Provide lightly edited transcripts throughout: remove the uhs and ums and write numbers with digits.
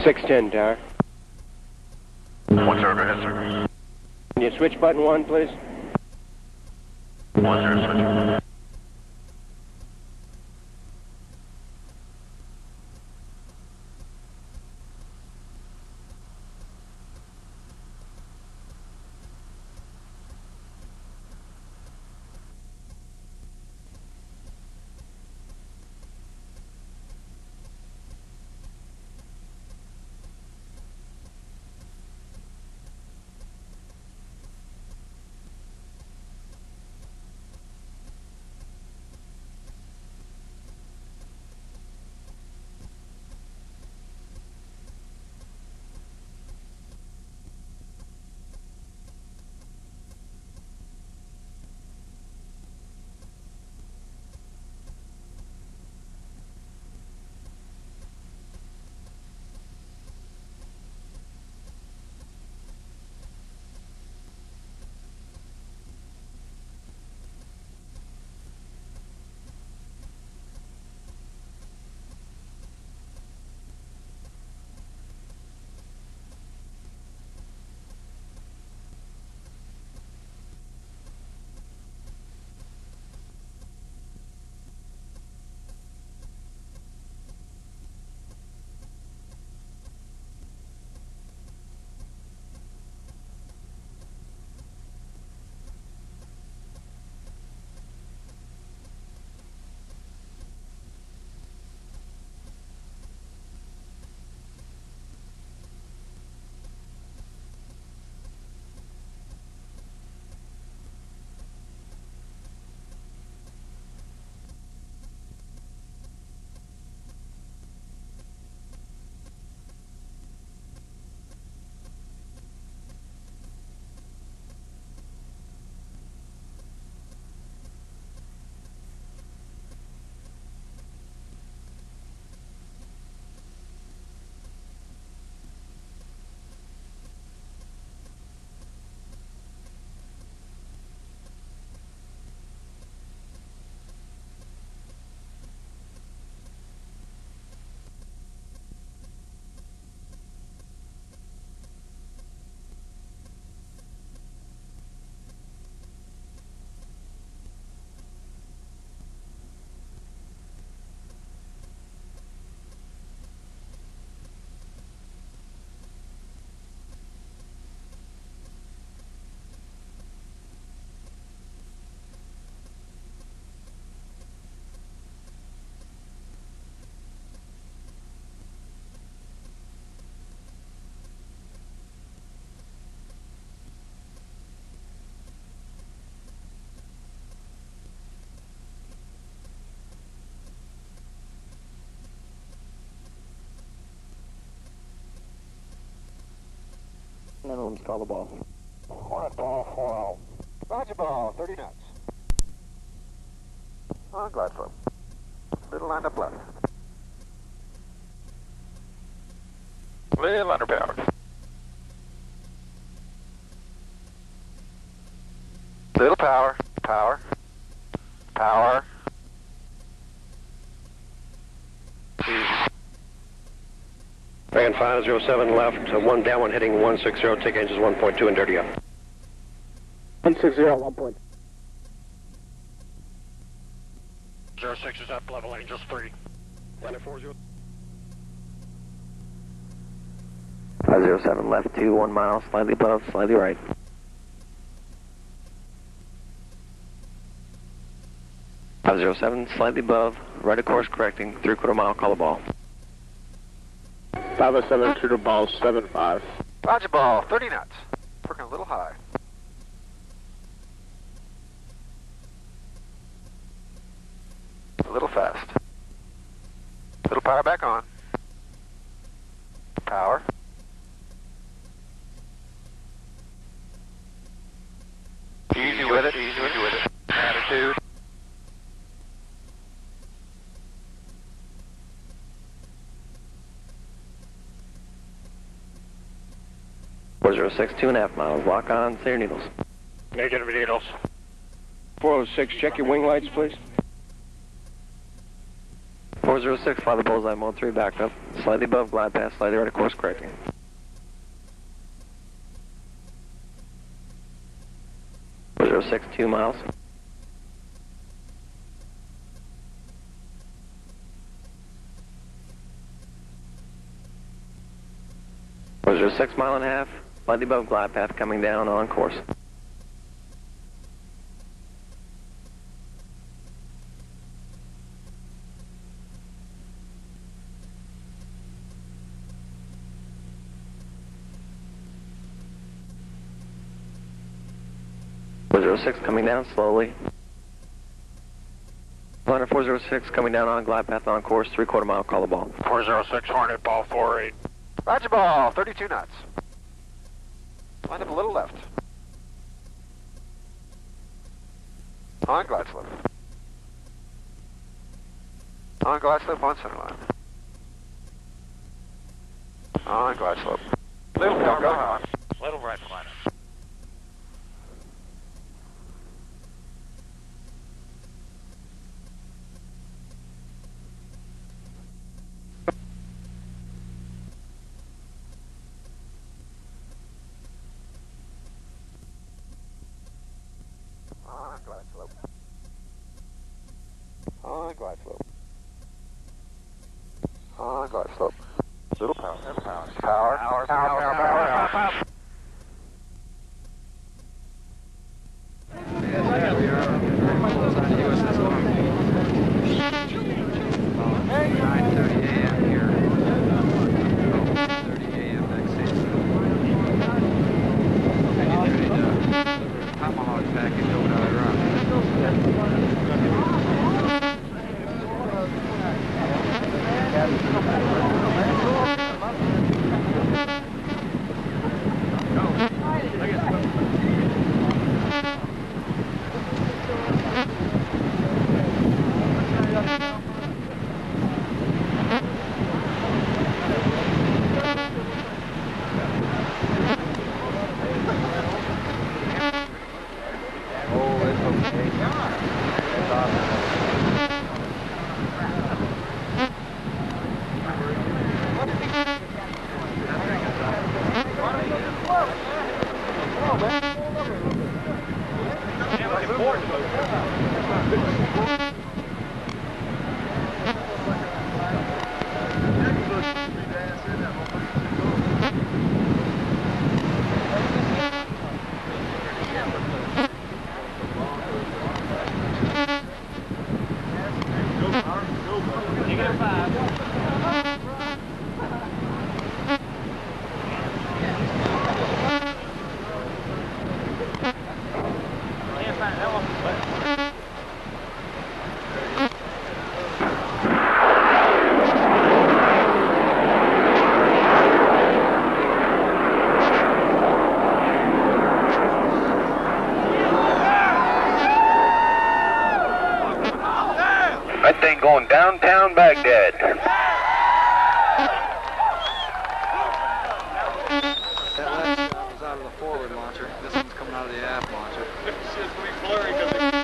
610, Tower. 10, go ahead, sir. Can you switch button 1, please? 10, switch. Netherlands, call the ball. Hornet ball, 4-0. Roger ball, 30 knots. On glide slope. Little lined up left. Little underpowered. Little power, power, power. Dragon 507 left, 1 down, 1 heading 160, take engines 1.2 and dirty up. 160, 1 point. 06 is up, level Angels 3. 940. 507 left, 2, 1 mile, slightly above, slightly right. Slightly above, right of course correcting, 3/4 mile, call the ball. 507 to the ball, 7-5. Roger ball, 30 knots. Working a little high. A little fast. Little power back on. Power. Easy with it, easy with it. Attitude. 406, 2.5 miles, lock on, clear needles. Negative needles. 406, check your wing lights, please. 406, fly the bullseye, mode 3, back up. Slightly above, glide path, slightly right of course correcting. 406, 2 miles. 406, mile and a half, slightly above glide path, coming down on course. .406 coming down slowly. Liner 406 coming down on glide path on course, 3/4 mile, call the ball. 406, Hornet, ball 48. Roger ball, 32 knots. Line up a little left. On glide slope. On glide slope on center line. On glide slope. Little power, go on. Little right line. On glide slope. On glide slope. On glide slope. Little power. Power. Power. Power. Tomahawks package over to Iraq. That thing going downtown Baghdad. That last shot was out of the forward launcher. This one's coming out of the aft launcher. It's going to be blurry because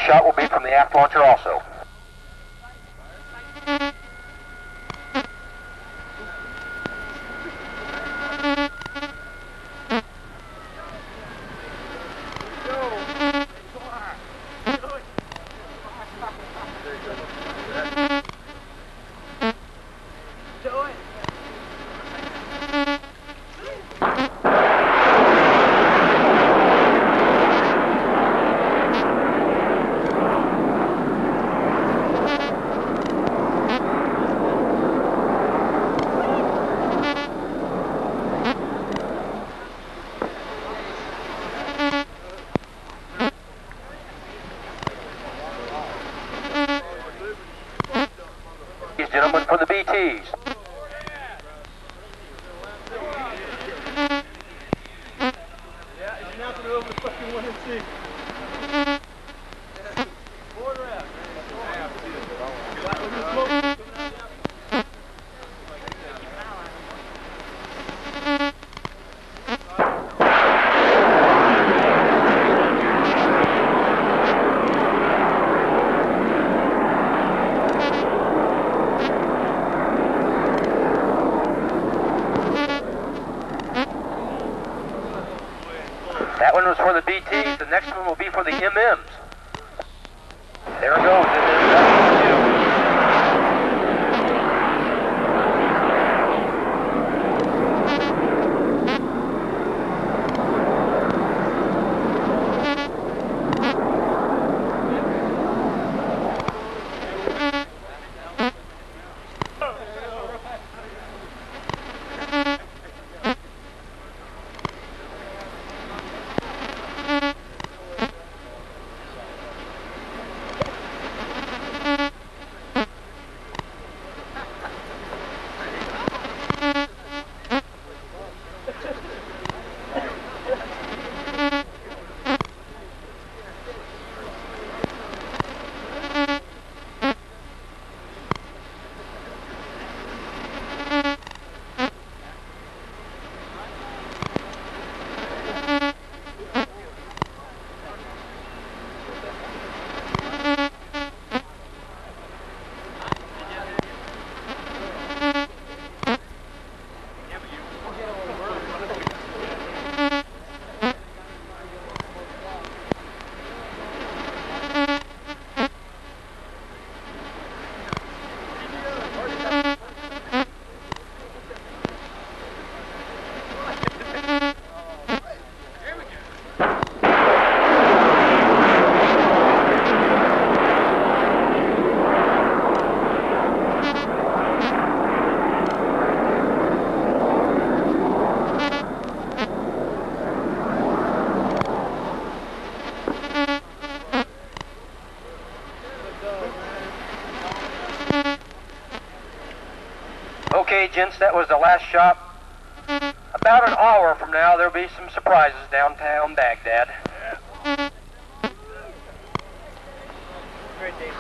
shot will be from the aft launcher also. These gentlemen for the BTs. That one was for the BTs. The next one will be for the MMs. There it goes. Okay, gents, that was the last shot. About an hour from now, there'll be some surprises downtown Baghdad. Great day,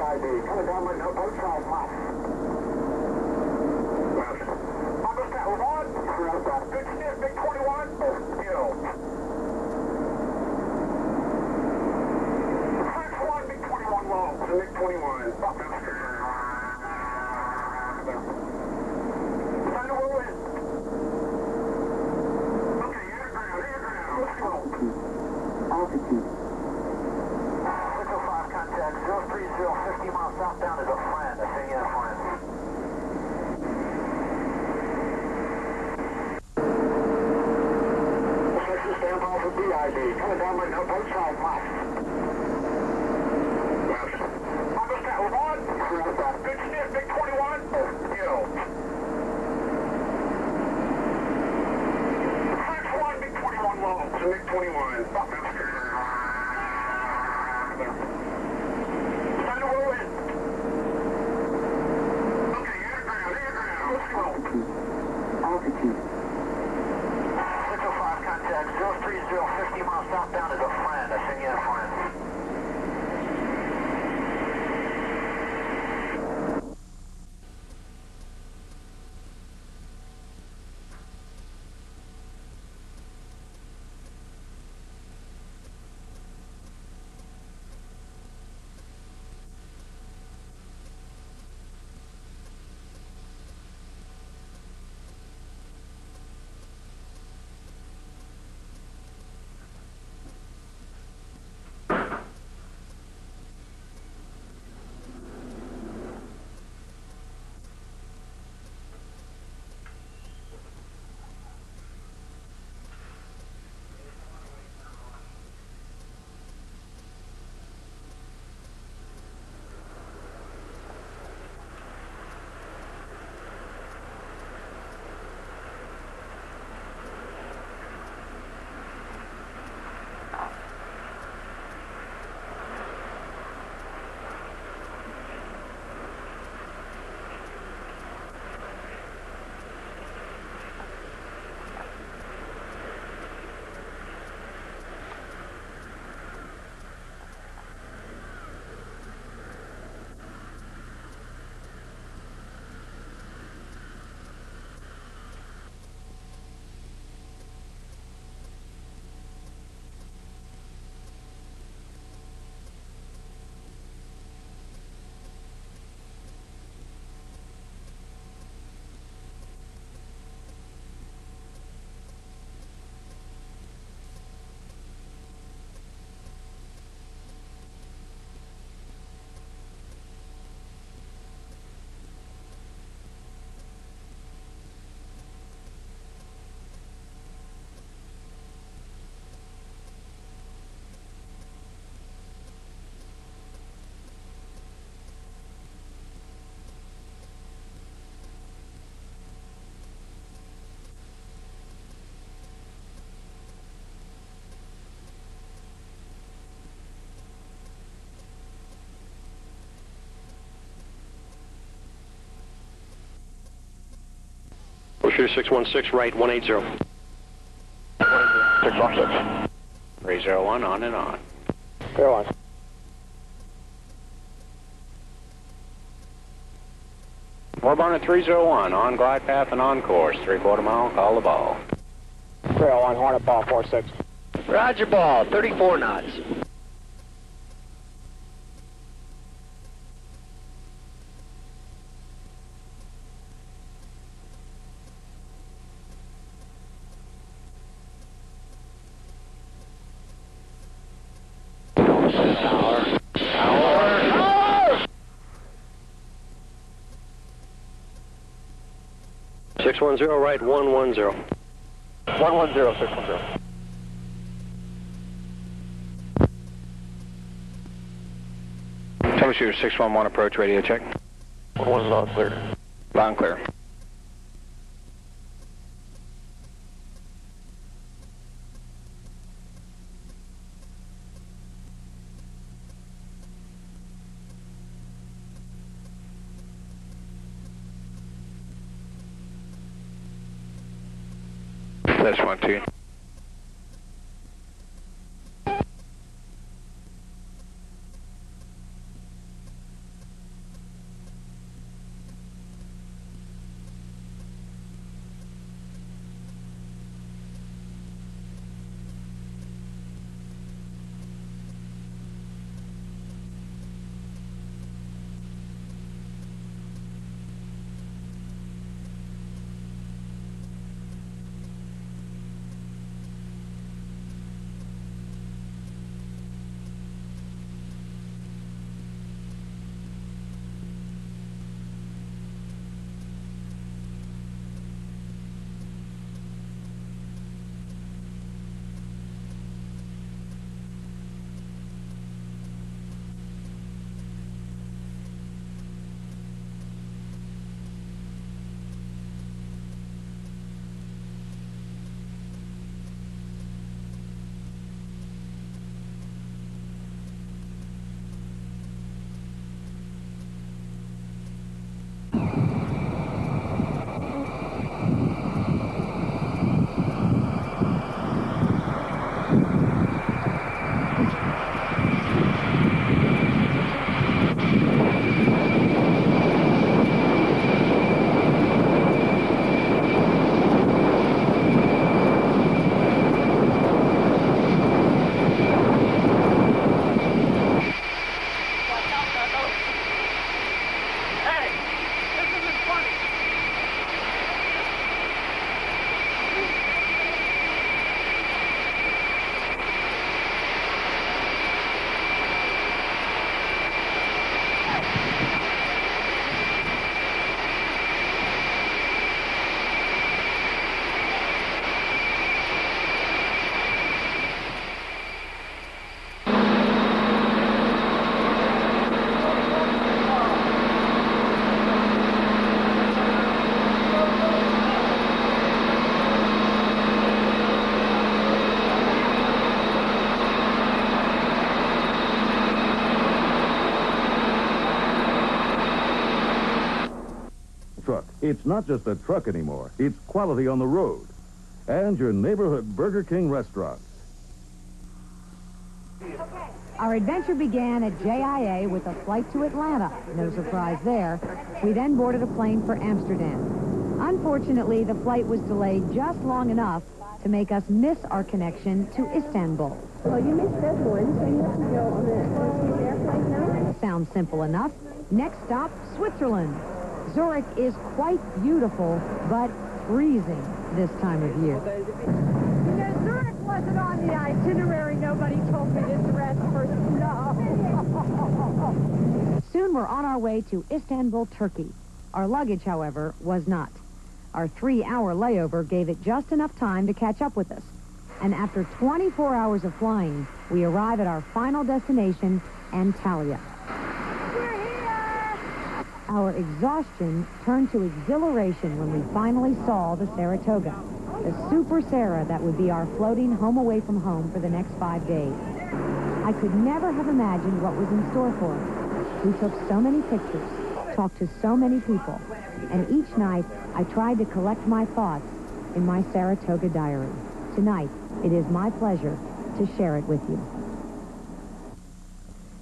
BID. Coming down my outside left. Understand, we're on. Good sniff, Big 21. Kill. 6-1, Big 21 low. Big 21. Fuck that. Time to roll in. Okay, airground. Let's go. Altitude. 605 contact, 030, 50 miles southbound is a friend. I say yeah, friend. Section stand by for BID. Coming down my outside left. Understand, we're on. Good sniff, Big 21. Kill. 6-1, Big 21 low. Big 21. Fuck that. Time to roll in. Okay, airground. Let's go. Altitude. 605 contact, 030, 50 miles southbound is a friend. I say yeah, friend. Shooter 616, right, 180. 616. 301 on and on. Go on. Warbird at 301, on glide path and on course. 3/4 mile, call the ball. 301, Hornet ball 46. Roger ball, 34 knots. Power. 610, right, 110. 110, 610. Troubleshooter 611, approach radio check. 110 on clear. Loud and clear. That's 1-2. It's not just a truck anymore. It's quality on the road. And your neighborhood Burger King restaurant. Our adventure began at JIA with a flight to Atlanta. No surprise there. We then boarded a plane for Amsterdam. Unfortunately, the flight was delayed just long enough to make us miss our connection to Istanbul. Well, you missed that one, so you have to go on the airplane now? Sounds simple enough. Next stop, Switzerland. Zurich is quite beautiful, but freezing this time of year. You know, Zurich wasn't on the itinerary. Nobody told me this transfer. No. Soon we're on our way to Istanbul, Turkey. Our luggage, however, was not. Our 3-hour layover gave it just enough time to catch up with us. And after 24 hours of flying, we arrive at our final destination, Antalya. We're here! Our exhaustion turned to exhilaration when we finally saw the Saratoga, the Super Sara that would be our floating home away from home for the next 5 days. I could never have imagined what was in store for us. We took so many pictures, talked to so many people, and each night I tried to collect my thoughts in my Saratoga diary. Tonight, it is my pleasure to share it with you.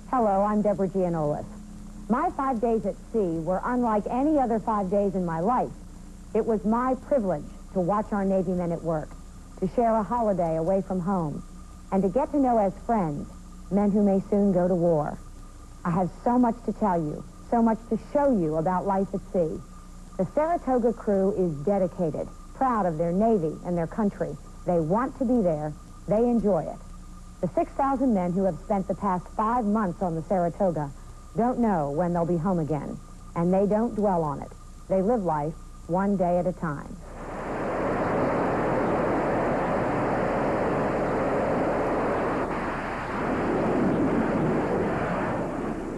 Hello, I'm Deborah Gianoulis. My 5 days at sea were unlike any other 5 days in my life. It was my privilege to watch our Navy men at work, to share a holiday away from home, and to get to know as friends men who may soon go to war. I have so much to tell you, so much to show you about life at sea. The Saratoga crew is dedicated, proud of their Navy and their country. They want to be there. They enjoy it. The 6,000 men who have spent the past 5 months on the Saratoga don't know when they'll be home again, and they don't dwell on it. They live life one day at a time.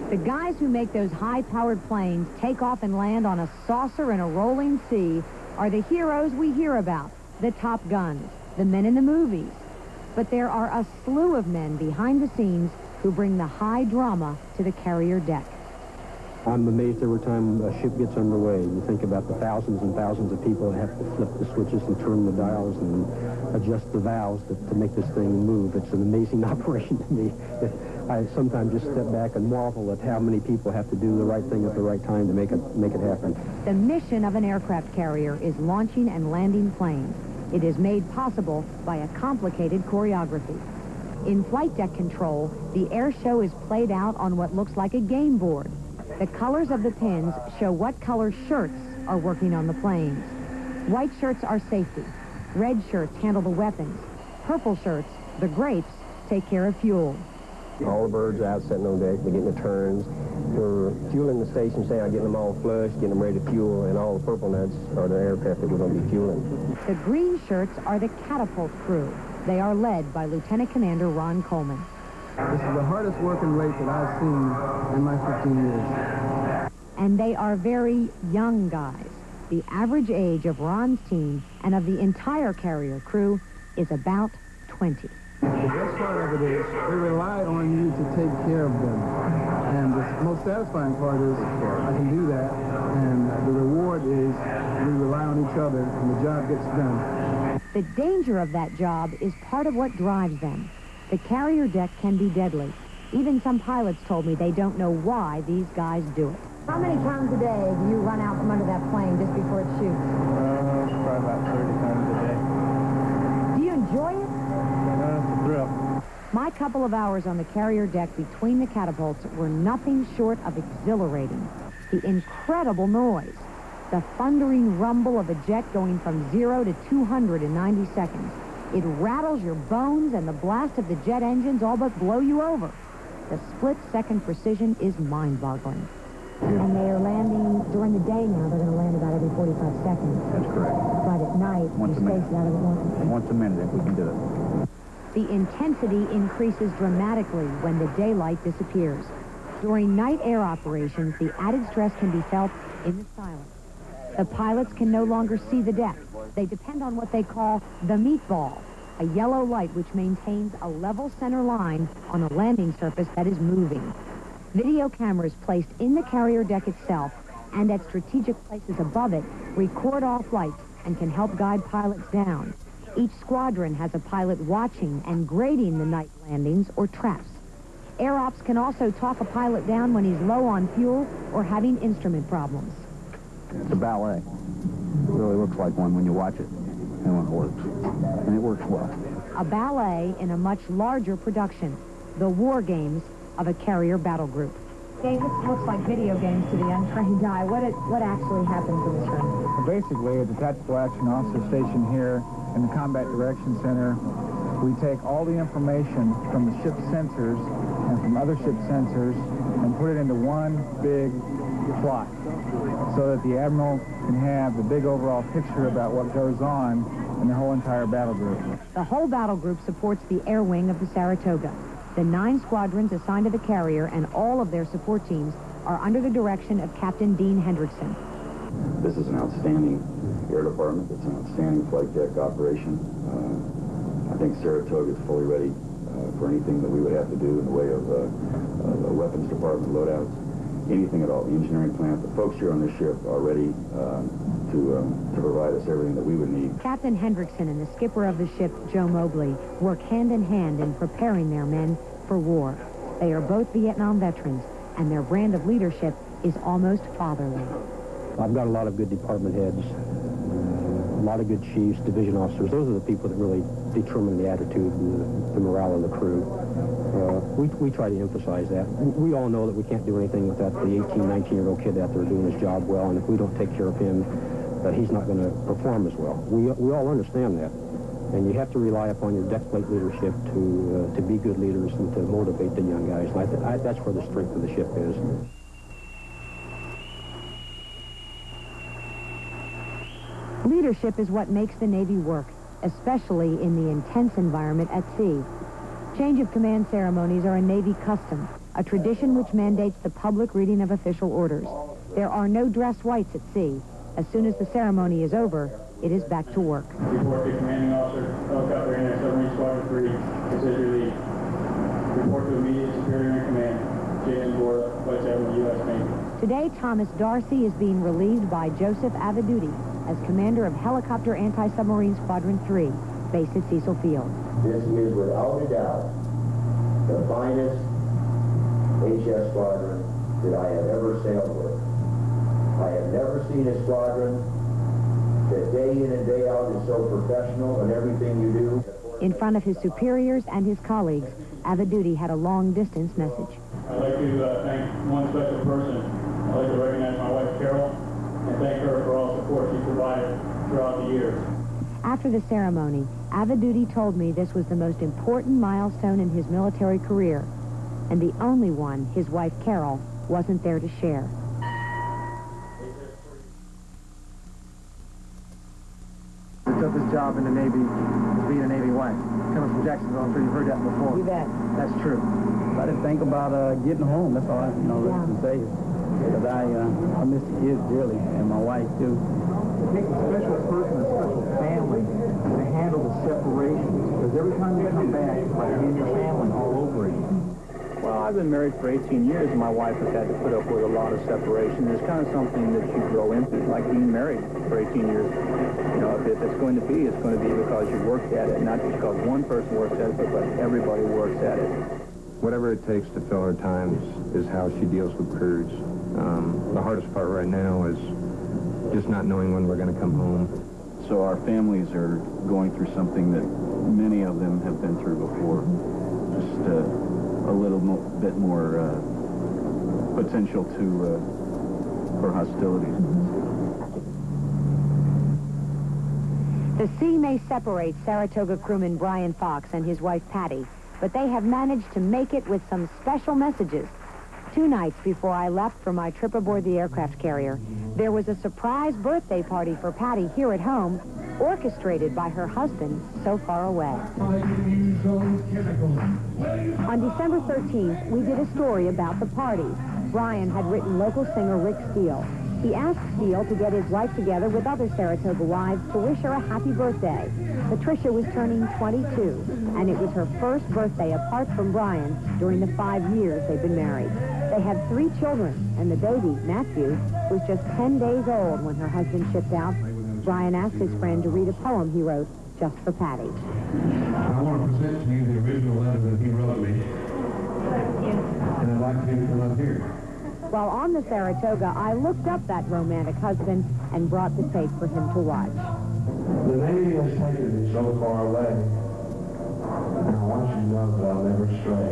The guys who make those high-powered planes take off and land on a saucer in a rolling sea are the heroes we hear about, the Top Guns, the men in the movies. But there are a slew of men behind the scenes who bring the high drama to the carrier deck. I'm amazed every time a ship gets underway. You think about the thousands and thousands of people that have to flip the switches and turn the dials and adjust the valves to make this thing move. It's an amazing operation to me. I sometimes just step back and marvel at how many people have to do the right thing at the right time to make it happen. The mission of an aircraft carrier is launching and landing planes. It is made possible by a complicated choreography. In flight deck control, the air show is played out on what looks like a game board. The colors of the pins show what color shirts are working on the planes. White shirts are safety. Red shirts handle the weapons. Purple shirts, the grapes, take care of fuel. All the birds are out sitting on deck. They're getting the turns. We're fueling the stations now, getting them all flushed, getting them ready to fuel, and all the purple nuts are the aircraft that we're going to be fueling. The green shirts are the catapult crew. They are led by Lieutenant Commander Ron Coleman. This is the hardest working rate that I've seen in my 15 years. And they are very young guys. The average age of Ron's team and of the entire carrier crew is about 20. The best part of it is they rely on you to take care of them. And the most satisfying part is I can do that, and the reward is we rely on each other, and the job gets done. The danger of that job is part of what drives them. The carrier deck can be deadly. Even some pilots told me they don't know why these guys do it. How many times a day do you run out from under that plane just before it shoots? Probably about 30 times a day. Do you enjoy it? It's a thrill. My couple of hours on the carrier deck between the catapults were nothing short of exhilarating. The incredible noise, the thundering rumble of a jet going from 0 to 200 in 90 seconds. It rattles your bones, and the blast of the jet engines all but blow you over. The split-second precision is mind-boggling. And they are landing during the day now. They're going to land about every 45 seconds. That's correct. But at night, you space it out of it once. Once a minute, if we can do it. The intensity increases dramatically when the daylight disappears. During night air operations, the added stress can be felt in the silence. The pilots can no longer see the deck. They depend on what they call the meatball, a yellow light which maintains a level center line on a landing surface that is moving. Video cameras placed in the carrier deck itself and at strategic places above it, record all flights and can help guide pilots down. Each squadron has a pilot watching and grading the night landings or traps. Air Ops can also talk a pilot down when he's low on fuel or having instrument problems. It's a ballet. It really looks like one when you watch it and when it works. And it works well. A ballet in a much larger production, the war games of a carrier battle group. This looks like video games to the untrained eye. What actually happens in this room? Well, basically, at the Tactical Action Officer Station here in the Combat Direction Center, we take all the information from the ship's sensors and from other ship sensors and put it into one big plot so that the Admiral can have the big overall picture about what goes on in the whole entire battle group. The whole battle group supports the air wing of the Saratoga. The 9 squadrons assigned to the carrier and all of their support teams are under the direction of Captain Dean Hendrickson. This is an outstanding air department. It's an outstanding flight deck operation. I think Saratoga is fully ready for anything that we would have to do in the way of a weapons department loadouts, anything at all. The engineering plant, the folks here on this ship are ready to provide us everything that we would need. Captain Hendrickson and the skipper of the ship, Joe Mobley, work hand in hand in preparing their men for war. They are both Vietnam veterans, and their brand of leadership is almost fatherly. I've got a lot of good department heads, a lot of good chiefs, division officers. Those are the people that really determine the attitude and the morale of the crew. We try to emphasize that. We all know that we can't do anything without the 18, 19-year-old kid out there doing his job well, and if we don't take care of him, he's not going to perform as well. We all understand that, and you have to rely upon your deck plate leadership to be good leaders and to motivate the young guys. And that's where the strength of the ship is. Leadership is what makes the Navy work, especially in the intense environment at sea. Change of command ceremonies are a Navy custom, a tradition which mandates the public reading of official orders. There are no dress whites at sea. As soon as the ceremony is over, it is back to work. Report to Commanding Officer, Helicopter Annex Submarine Squadron 3, consider your lead. Report to immediate superior in command, J.M. Deborah, Vice Admiral, U.S. Navy. Today, Thomas Darcy is being relieved by Joseph Avaduti as commander of Helicopter Anti-Submarine Squadron 3, based at Cecil Field. This is without a doubt the finest HS squadron that I have ever sailed with. I have never seen a squadron that day in and day out is so professional in everything you do. In front of his superiors and his colleagues, Avaduti had a long-distance message. I'd like to thank one special person. I'd like to recognize my wife, Carol, and thank her for all support she provided throughout the years. After the ceremony, Avaduti told me this was the most important milestone in his military career, and the only one his wife, Carol, wasn't there to share. The toughest job in the Navy is being a Navy wife. Coming from Jacksonville, I'm sure you've heard that before. You bet. That's true. I didn't think about getting home. That's all I really can say. Because I miss the kids dearly, and my wife too. It takes a special person, a special family to handle the separation. Because every time you come back, it's like being your family all over again. Well, I've been married for 18 years, and my wife has had to put up with a lot of separation. It's kind of something that you grow into, like being married for 18 years. You know, if it's going to be, it's going to be because you worked at it, not just because one person works at it, but everybody works at it. Whatever it takes to fill her times is how she deals with crews. The hardest part right now is just not knowing when we're going to come home. So our families are going through something that many of them have been through before. Just a little bit more potential for hostilities. The sea may separate Saratoga crewman Brian Fox and his wife Patty, but they have managed to make it with some special messages. 2 nights before I left for my trip aboard the aircraft carrier, there was a surprise birthday party for Patty here at home, orchestrated by her husband so far away. On December 13th, we did a story about the party. Brian had written local singer Rick Steele. He asked Steele to get his wife together with other Saratoga wives to wish her a happy birthday. Patricia was turning 22, and it was her first birthday apart from Brian during the 5 years they've been married. They have 3 children, and the baby, Matthew, was just 10 days old when her husband shipped out. Brian asked his friend to read a poem he wrote just for Patty. I want to present to you the original letter that he wrote me, and I'd like you to come up here. While on the Saratoga, I looked up that romantic husband and brought the tape for him to watch. The Navy has taken me so far away, and I want you to know that I'll never stray.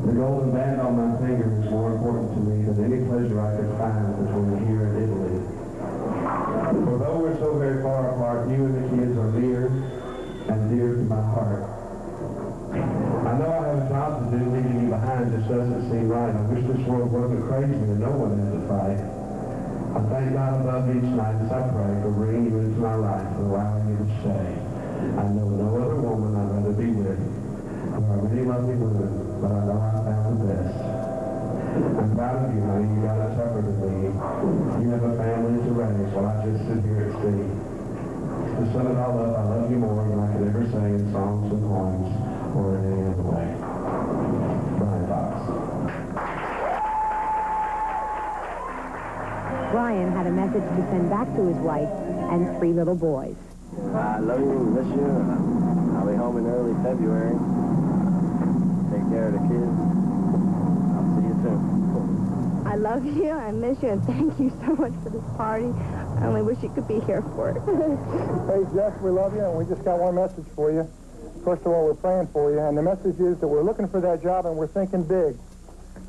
The golden band on my finger is more important to me than any pleasure I could find between here and Italy. For though we're so very far apart, you and the kids are near and dear to my heart. I know I have a job to do, leaving you behind just doesn't seem right. I wish this world wasn't crazy and no one had to fight. I thank God above each night as I pray for bringing you into my life and allowing you to stay. I know no other woman I'd rather be with. There are many lovely women, but I know I found the best. I'm proud of you, honey. You got it tougher than me. You have a family to raise while I just sit here at sea. To sum it all up, I love you more than I could ever say in songs and poems or in any other way. Brian Fox. Brian had a message to send back to his wife and 3 little boys. I love you, miss you. I'll be home in early February. Take care of the kids. I'll see you soon. I love you, I miss you, and thank you so much for this party. I only wish you could be here for it. Hey, Jess, we love you, and we just got one message for you. First of all, we're praying for you, and the message is that we're looking for that job, and we're thinking big.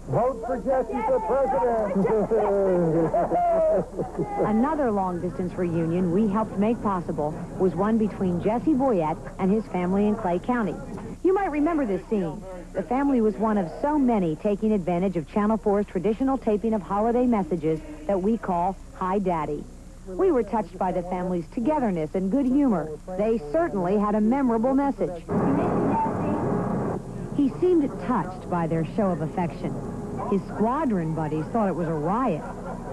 Vote for Jesse for president! Another long-distance reunion we helped make possible was one between Jesse Boyette and his family in Clay County. You might remember this scene. The family was one of so many taking advantage of Channel 4's traditional taping of holiday messages that we call Hi Daddy. We were touched by the family's togetherness and good humor. They certainly had a memorable message. He seemed touched by their show of affection. His squadron buddies thought it was a riot,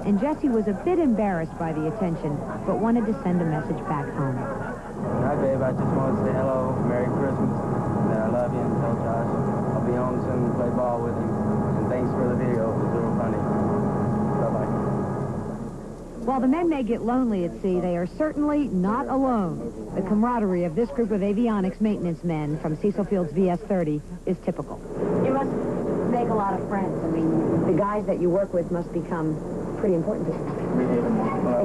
and Jesse was a bit embarrassed by the attention, but wanted to send a message back home. Hi, babe. I just want to say hello, Merry Christmas, and that I love you, and tell Josh I'll be home soon to play ball with him. And thanks for the video. It was real funny. Bye-bye. While the men may get lonely at sea, they are certainly not alone. The camaraderie of this group of avionics maintenance men from Cecil Field's VS-30 is typical. You must make a lot of friends. I mean, the guys that you work with must become pretty important to you.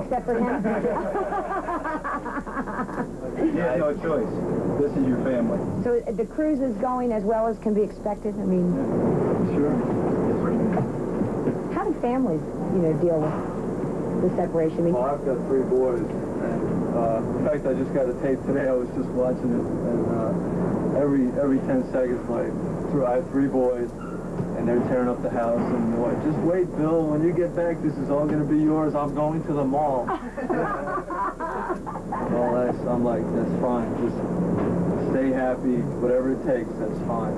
Except for him? You have no choice. This is your family. So the cruise is going as well as can be expected? I mean... Sure. How do families, deal with the separation? I mean, Well, I've got 3 boys, and in fact, I just got a tape today. I was just watching it, and every 10 seconds, I have 3 boys, and they're tearing up the house, and just wait, Bill, when you get back, this is all going to be yours. I'm going to the mall. I'm like, that's fine. Just stay happy, whatever it takes, that's fine.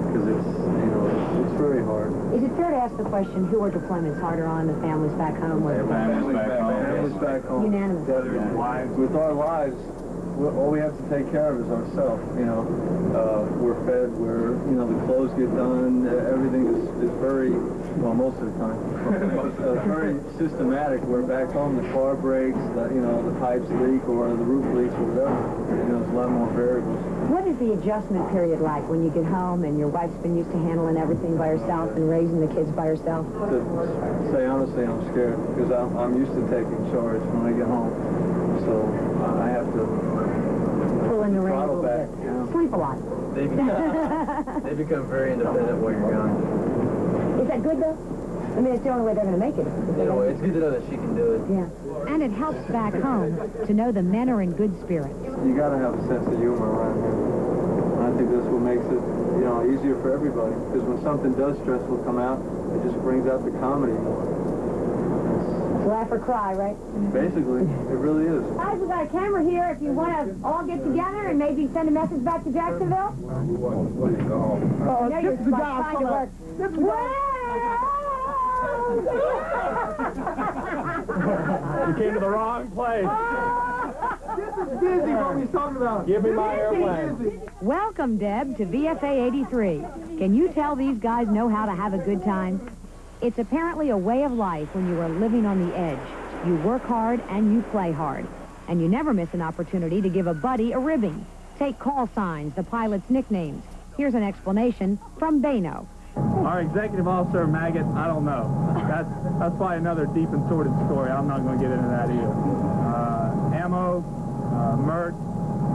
Because it's very hard. is it fair to ask the question, who are deployments harder on, the families back home? Or Families back home. Unanimous. With our lives, all we have to take care of is ourselves. We're fed. The clothes get done. Everything is very, well, most of the time, very systematic. Where back home, the car breaks, the pipes leak, or the roof leaks, or whatever. There's a lot more variables. What is the adjustment period like when you get home and your wife's been used to handling everything by herself and raising the kids by herself? To say honestly, I'm scared because I'm used to taking charge when I get home. So I have to pull in the reins a little bit. Sleep a lot. They become very independent while you're gone. Is that good, though? I mean, it's the only way they're going to make it. It's good to know that she can do it. Yeah. And it helps back home to know the men are in good spirits. You got to have a sense of humor around here. And I think that's what makes it, easier for everybody. Because when something does stressful come out, it just brings out the comedy more. Laugh or cry, right? Basically, it really is. Guys, we got a camera here if you want to all get together and maybe send a message back to Jacksonville. Oh, now you're trying to work. You came to the wrong place. This is busy, what he's talking about. Give me my airplane. Welcome, Deb, to VFA 83. Can you tell these guys know how to have a good time? It's apparently a way of life when you are living on the edge. You work hard and you play hard. And you never miss an opportunity to give a buddy a ribbing. Take call signs, the pilot's nicknames. Here's an explanation from Bano. Our executive officer, Maggot, I don't know. That's probably another deep and sordid story. I'm not going to get into that either. Ammo, Mert,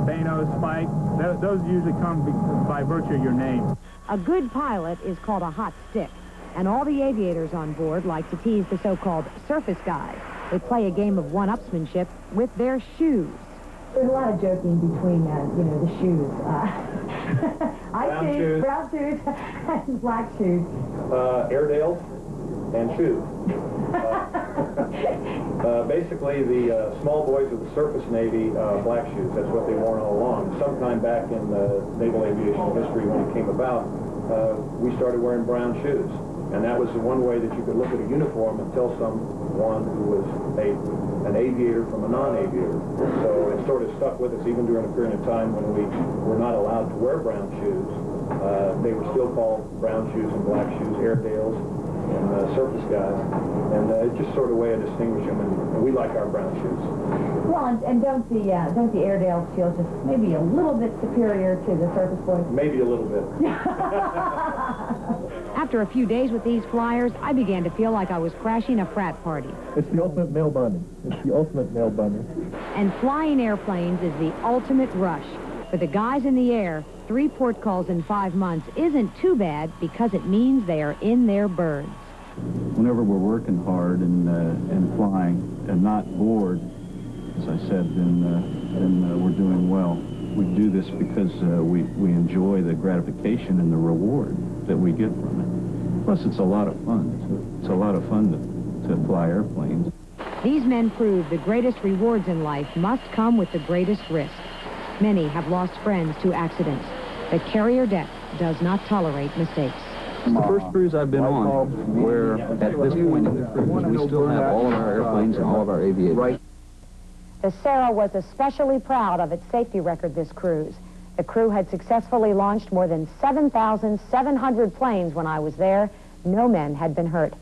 Bano, Spike, those usually come by virtue of your name. A good pilot is called a hot stick. And all the aviators on board like to tease the so-called surface guys. They play a game of one-upsmanship with their shoes. There's a lot of joking between, the shoes. Brown shoes and black shoes. Airedales and shoes. Basically, the small boys of the surface Navy, black shoes. That's what they wore all along. Sometime back in naval aviation history, when it came about, we started wearing brown shoes. And that was the one way that you could look at a uniform and tell someone who was an aviator from a non-aviator. So it sort of stuck with us even during a period of time when we were not allowed to wear brown shoes. They were still called brown shoes and black shoes, Airedales and surface guys. And it's just sort of a way to distinguish them, and we like our brown shoes. Well, and don't the Airedales feel just maybe a little bit superior to the surface boys? Maybe a little bit. After a few days with these flyers, I began to feel like I was crashing a frat party. It's the ultimate male bonding. It's the ultimate male bonding. And flying airplanes is the ultimate rush. For the guys in the air, 3 port calls in 5 months isn't too bad because it means they are in their birds. Whenever we're working hard and flying and not bored, as I said, then we're doing well. We do this because we enjoy the gratification and the reward that we get from it. Plus, it's a lot of fun. It's a lot of fun to fly airplanes. These men prove the greatest rewards in life must come with the greatest risk. Many have lost friends to accidents. The carrier deck does not tolerate mistakes. It's the first cruise I've been on where, at this point in the cruise, we still have all of our airplanes and all of our aviators. The Sara was especially proud of its safety record this cruise. The crew had successfully launched more than 7,700 planes when I was there. No men had been hurt.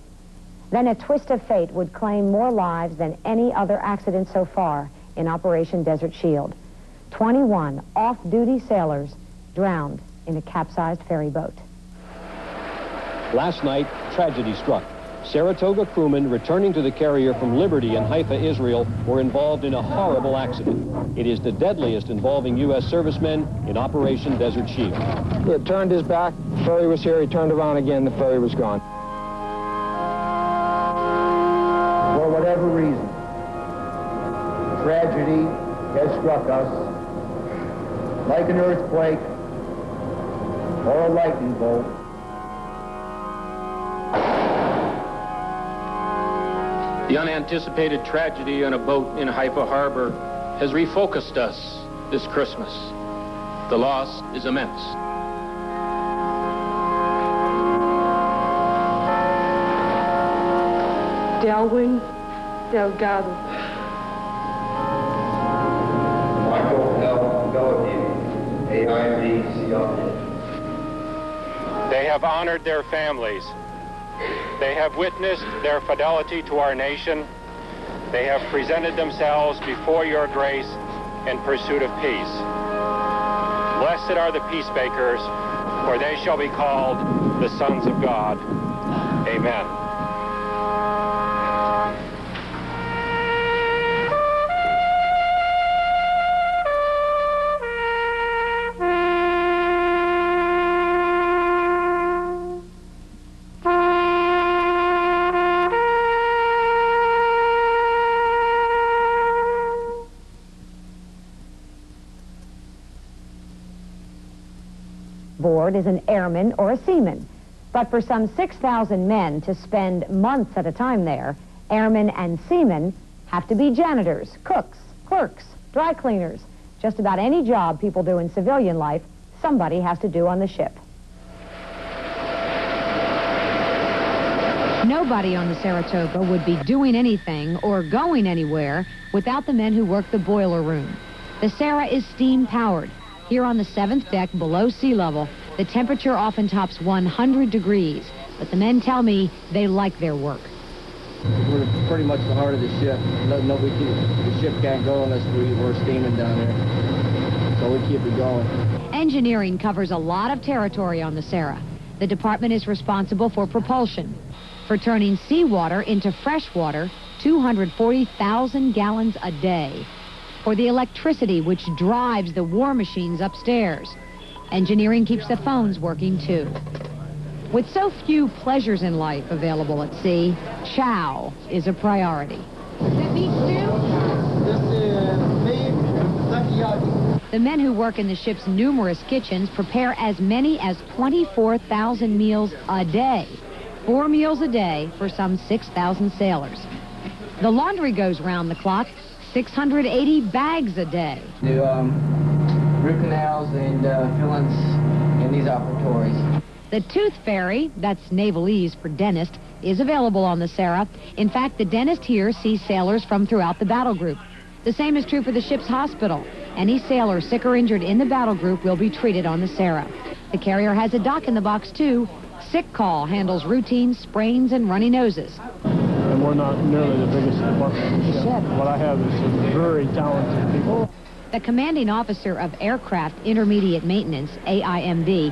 Then a twist of fate would claim more lives than any other accident so far in Operation Desert Shield. 21 off-duty sailors drowned in a capsized ferry boat. Last night, tragedy struck. Saratoga crewmen returning to the carrier from Liberty in Haifa, Israel, were involved in a horrible accident. It is the deadliest involving U.S. servicemen in Operation Desert Shield. He had turned his back, the ferry was here, he turned around again, the ferry was gone. For whatever reason, tragedy has struck us like an earthquake or a lightning bolt. The unanticipated tragedy on a boat in Haifa Harbor has refocused us this Christmas. The loss is immense. Delwyn Delgado. Michael L. Bellevue, AIVCR. They have honored their families. They have witnessed their fidelity to our nation. They have presented themselves before your grace in pursuit of peace. Blessed are the peacemakers, for they shall be called the sons of God. Amen. Board is an airman or a seaman. But for some 6,000 men to spend months at a time there, airmen and seamen have to be janitors, cooks, clerks, dry cleaners. Just about any job people do in civilian life, somebody has to do on the ship. Nobody on the Saratoga would be doing anything or going anywhere without the men who work the boiler room. The Sara is steam-powered. Here on the 7th deck below sea level, the temperature often tops 100 degrees. but the men tell me they like their work. We're pretty much the heart of the ship. The ship can't go unless we're steaming down there. So we keep it going. Engineering covers a lot of territory on the Sara. The department is responsible for propulsion, for turning seawater into fresh water, 240,000 gallons a day, for the electricity which drives the war machines upstairs. Engineering keeps the phones working too. With so few pleasures in life available at sea, chow is a priority. Is that meat stew? This is beef sukiyaki. The men who work in the ship's numerous kitchens prepare as many as 24,000 meals a day. 4 meals a day for some 6,000 sailors. The laundry goes round the clock, 680 bags a day. Do root canals and fillings in these operatories. The tooth fairy, that's navalese for dentist, is available on the Sara. In fact, the dentist here sees sailors from throughout the battle group. The same is true for the ship's hospital. Any sailor sick or injured in the battle group will be treated on the Sara. The carrier has a doc in the box, too. Sick call handles routine sprains and runny noses. And we're not nearly the biggest department on the ship. What I have is some very talented people. The commanding officer of Aircraft Intermediate Maintenance, AIMD,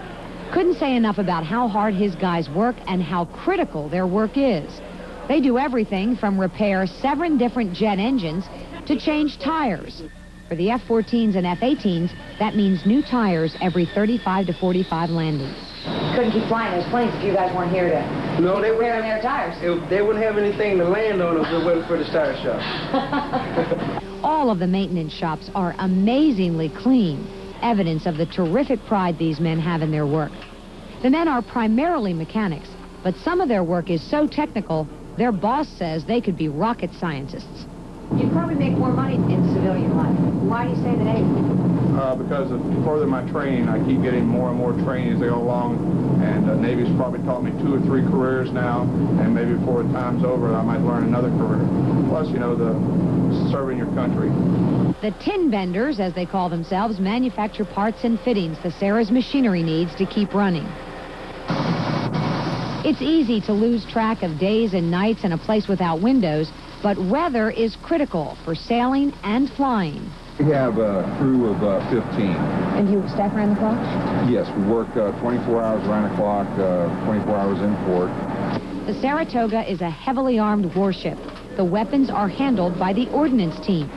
couldn't say enough about how hard his guys work and how critical their work is. They do everything from repair 7 different jet engines to change tires. For the F-14s and F-18s, that means new tires every 35 to 45 landings. Couldn't keep flying those planes if you guys weren't here to No, they wouldn't their tires. They wouldn't have anything to land on if it wasn't for the tire shop. All of the maintenance shops are amazingly clean, evidence of the terrific pride these men have in their work. The men are primarily mechanics, but some of their work is so technical, their boss says they could be rocket scientists. You'd probably make more money in civilian life. Why do you say the Navy? Because of further my training, I keep getting more and more training as they go along, and Navy's probably taught me 2 or 3 careers now, and maybe before time's over, I might learn another career. Plus, you know, the serving your country. The tin benders, as they call themselves, manufacture parts and fittings the Sara's machinery needs to keep running. It's easy to lose track of days and nights in a place without windows, but weather is critical for sailing and flying. We have a crew of 15. And you staff around the clock? Yes, we work 24 hours around the clock, 24 hours in port. The Saratoga is a heavily armed warship. The weapons are handled by the ordnance team.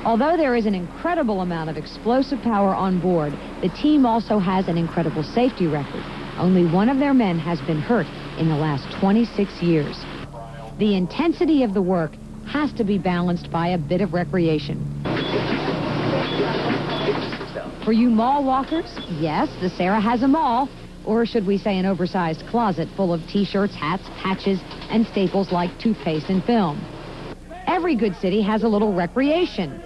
Although there is an incredible amount of explosive power on board, the team also has an incredible safety record. Only one of their men has been hurt in the last 26 years. The intensity of the work has to be balanced by a bit of recreation. For you mall walkers, yes, the Sara has a mall, or should we say an oversized closet full of t-shirts, hats, patches, and staples like toothpaste and film. Every good city has a little recreation.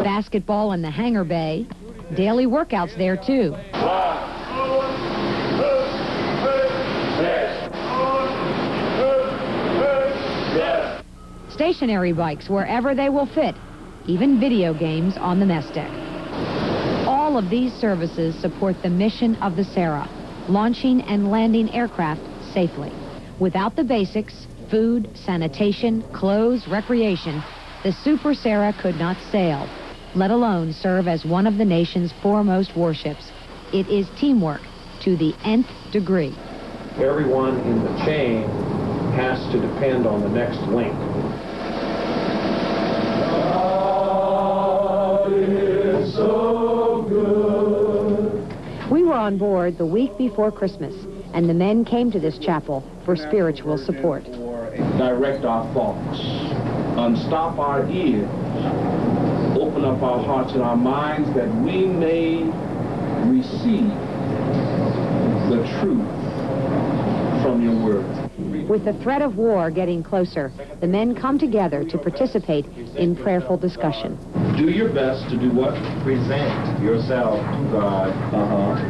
Basketball in the hangar bay. Daily workouts there, too. Stationary bikes wherever they will fit. Even video games on the mess deck. All of these services support the mission of the Sara, launching and landing aircraft safely. Without the basics, food, sanitation, clothes, recreation, the Super Sara could not sail, let alone serve as one of the nation's foremost warships. It is teamwork to the nth degree. Everyone in the chain has to depend on the next link. God is so good. We were on board the week before Christmas, and the men came to this chapel for spiritual support. Direct our thoughts, unstop our ears, open up our hearts and our minds that we may receive the truth from your word. With the threat of war getting closer, the men come together to participate in prayerful discussion. Do your best to do what? Present yourself to God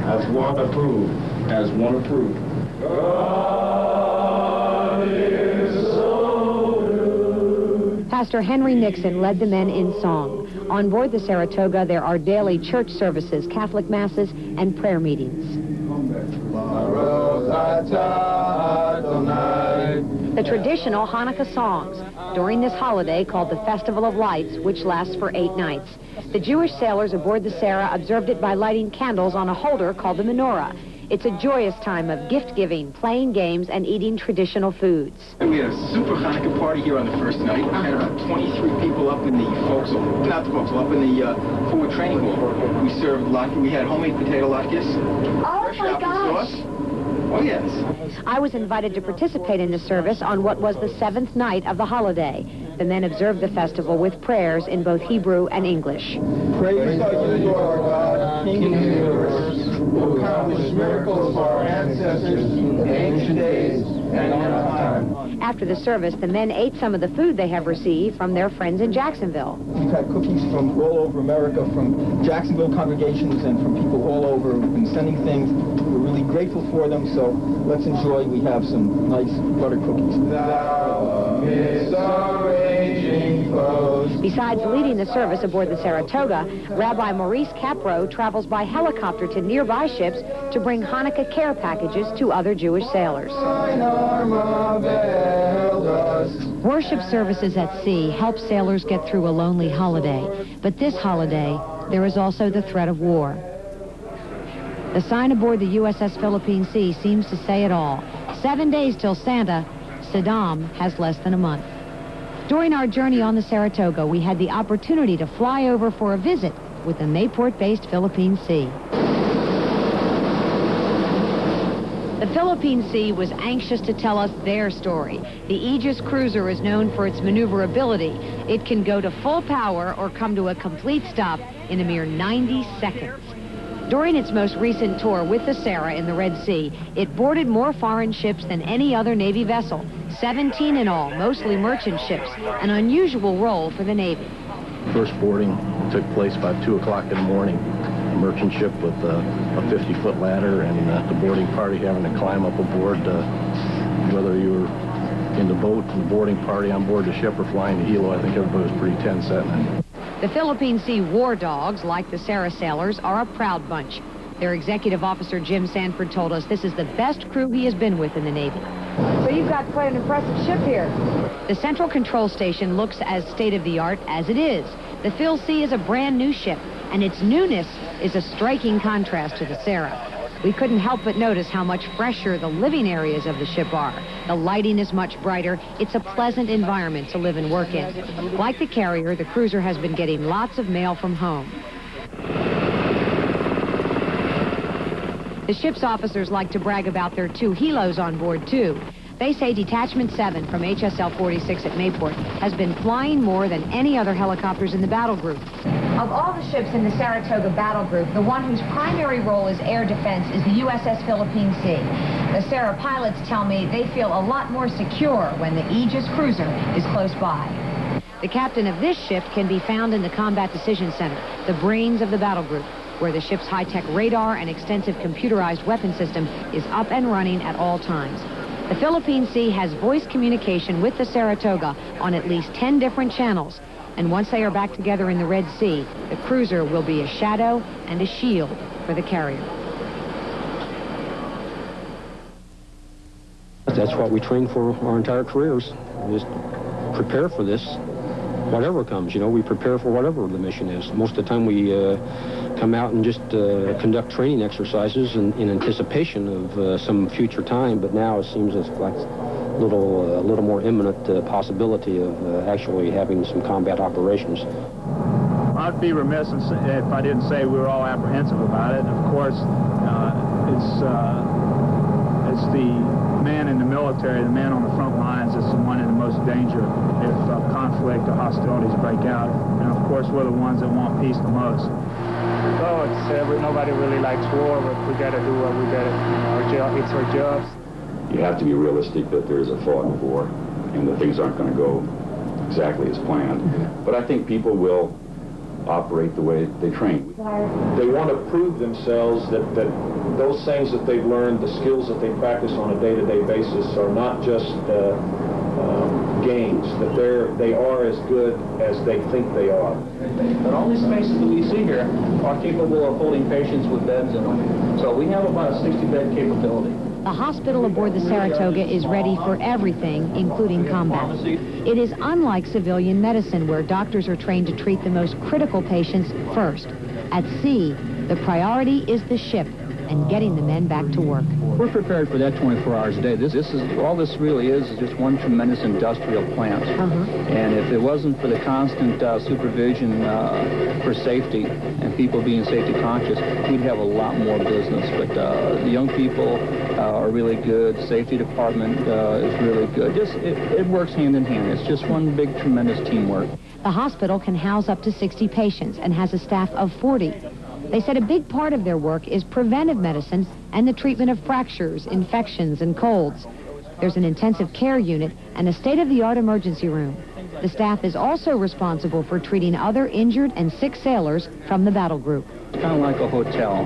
as one approved. As one approved. God is so good. Pastor Henry Nixon led the men in song. On board the Saratoga, there are daily church services, Catholic masses, and prayer meetings. The traditional Hanukkah songs during this holiday called the Festival of Lights, which lasts for 8 nights. The Jewish sailors aboard the Sara observed it by lighting candles on a holder called the menorah. It's a joyous time of gift-giving, playing games, and eating traditional foods. And we had a super Hanukkah party here on the first night. We had about 23 people up in the forecastle, not the forecastle, up in the forward training hall. We served latkes. We had homemade potato latkes. Oh my gosh! Sauce. Oh yes. I was invited to participate in the service on what was the 7th night of the holiday. The men observed the festival with prayers in both Hebrew and English. Praise God, you are God, King of the universe, who accomplished miracles for our ancestors in ancient days and in our time. After the service, the men ate some of the food they have received from their friends in Jacksonville. We've had cookies from all over America, from Jacksonville congregations and from people all over who've been sending things. We're really grateful for them, so let's enjoy. We have some nice butter cookies. Besides leading the service aboard the Saratoga, Rabbi Maurice Capro travels by helicopter to nearby ships to bring Hanukkah care packages to other Jewish sailors. Worship services at sea help sailors get through a lonely holiday. But this holiday, there is also the threat of war. The sign aboard the USS Philippine Sea seems to say it all. 7 days till Santa, Saddam has less than a month. During our journey on the Saratoga, we had the opportunity to fly over for a visit with the Mayport-based Philippine Sea. The Philippine Sea was anxious to tell us their story. The Aegis cruiser is known for its maneuverability. It can go to full power or come to a complete stop in a mere 90 seconds. During its most recent tour with the Sara in the Red Sea, it boarded more foreign ships than any other Navy vessel, 17 in all, mostly merchant ships, an unusual role for the Navy. First boarding took place about 2 o'clock in the morning. A merchant ship with a 50-foot ladder and the boarding party having to climb up aboard, whether you were in the boat and the boarding party on board the ship or flying the helo. I think everybody was pretty tense that night. The Philippine Sea war dogs, like the Sara sailors, are a proud bunch. Their executive officer, Jim Sanford, told us this is the best crew he has been with in the Navy. So you've got quite an impressive ship here. The central control station looks as state-of-the-art as it is. The Phil Sea is a brand new ship, and its newness is a striking contrast to the Sara. We couldn't help but notice how much fresher the living areas of the ship are. The lighting is much brighter. It's a pleasant environment to live and work in. Like the carrier, the cruiser has been getting lots of mail from home. The ship's officers like to brag about their 2 helos on board, too. They say Detachment 7 from HSL 46 at Mayport has been flying more than any other helicopters in the battle group. Of all the ships in the Saratoga battle group, the one whose primary role is air defense is the USS Philippine Sea. The Sara pilots tell me they feel a lot more secure when the Aegis cruiser is close by. The captain of this ship can be found in the Combat Decision Center, the brains of the battle group, where the ship's high-tech radar and extensive computerized weapon system is up and running at all times. The Philippine Sea has voice communication with the Saratoga on at least 10 different channels. And once they are back together in the Red Sea, the cruiser will be a shadow and a shield for the carrier. That's what we train for our entire careers. We just prepare for this, whatever comes. You know, we prepare for whatever the mission is. Most of the time we come out and just conduct training exercises in anticipation of some future time, but now it seems like a little more imminent possibility of actually having some combat operations. I'd be remiss if I didn't say we were all apprehensive about it. Of course, it's the man in the military, the man on the front lines, that's the one in the most danger if conflict or hostilities break out. And of course, we're the ones that want peace the most. So nobody really likes war, but we got to do what we got to. It's our jobs. You have to be realistic that there is a thought in war and that things aren't going to go exactly as planned. But I think people will operate the way they train. They want to prove themselves that those things that they've learned, the skills that they practice on a day-to-day basis are not just gains, that they are as good as they think they are. But all these spaces that we see here are capable of holding patients with beds in them. So we have about a 60-bed capability. The hospital aboard the Saratoga is ready for everything, including combat. It is unlike civilian medicine, where doctors are trained to treat the most critical patients first. At sea, the priority is the ship and getting the men back to work. We're prepared for that 24 hours a day. This is all this really is just one tremendous industrial plant. And if it wasn't for the constant supervision for safety and people being safety conscious, we'd have a lot more business. But the young people are really good. Safety department is really good. It works hand in hand. It's just one big tremendous teamwork. The hospital can house up to 60 patients and has a staff of 40. They said a big part of their work is preventive medicine and the treatment of fractures, infections, and colds. There's an intensive care unit and a state-of-the-art emergency room. The staff is also responsible for treating other injured and sick sailors from the battle group. It's kind of like a hotel.